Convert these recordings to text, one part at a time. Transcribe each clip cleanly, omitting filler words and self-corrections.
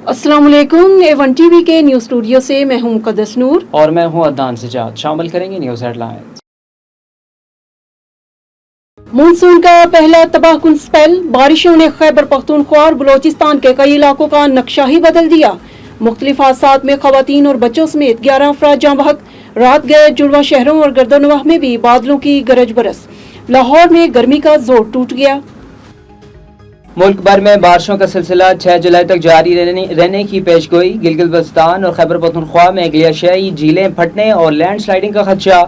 अस्सलाम वालेकुम। A1 TV के न्यूज स्टूडियो से मैं हूं मुक़द्दस नूर और मैं हूं अदनान सजाद। शामिल करेंगे न्यूज हेडलाइंस। मानसून का पहला तबाहकुन स्पेल, बारिशों ने खैबर पख्तूनख्वा और बलोचिस्तान के कई इलाकों का नक्शा ही बदल दिया। मुख्तलिफ हादसात में खवातीन और बच्चों समेत 11 अफराद जाँ बहक। रात गए जुड़वा शहरों और गर्दनवाह में भी बादलों की गरज बरस। लाहौर में गर्मी का जोर टूट गया। मुल्क भर में बारिशों का सिलसिला 6 जुलाई तक जारी रहने की पेशगोई। गिलगित-बल्तिस्तान और खैबर पख्तूनख्वा में ग्लेशियाई झीलें फटने और लैंड स्लाइडिंग का खदशा।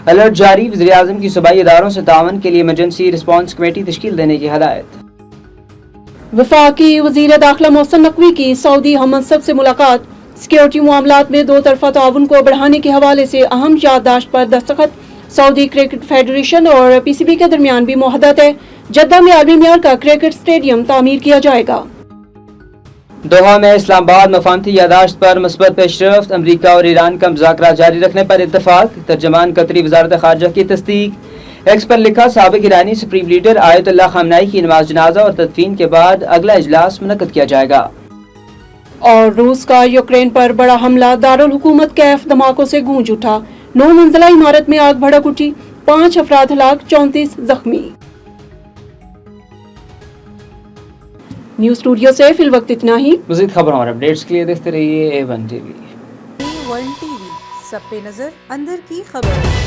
अलर्ट जारी। वज़ीर-ए-आज़म की सूबाई इदारों से तावन के लिए इमरजेंसी रिस्पांस कमेटी तश्कील देने की हदायत। वफाकी वज़ीर दाखिला मोहसिन नकवी की सऊदी हममंसब से मुलाकात। सिक्योरिटी मामलात में दो तरफा ताउन को बढ़ाने के हवाले से अहम याददाश्त पर दस्तखत। सऊदी क्रिकेट फेडरेशन और PCB के दरमियान भी मुआहदा है। जद्दा में आलमी मियार का क्रिकेट स्टेडियम तामीर किया जाएगा। दोहा में इस्लामाबाद मफाहमती यादाश्त पर मुस्बत पेशरफ्त। अमरीका और ईरान का मुज़ाकरा जारी रखने पर इत्तफाक। तर्जमान कतरी वज़ारत ख़ारजा की तस्दीक। एक्स पर लिखा, साबिक ईरानी सुप्रीम लीडर आयतुल्लाह खामनाई की नमाज जनाजा और तदफीन के बाद अगला इजलास मुनक्कद किया जाएगा। और रूस का यूक्रेन पर बड़ा हमला, दारुल हुकूमत कैफ धमाकों से गूंज उठा। 9 मंजिला इमारत में आग भड़क उठी, 5 अफराद हलाक, 34 जख्मी। न्यूज स्टूडियो से फिल वक्त इतना ही। मज़ीद खबरों और अपडेट्स के लिए देखते रहिए A1 TV। A1 TV, सब पे नजर, अंदर की खबर।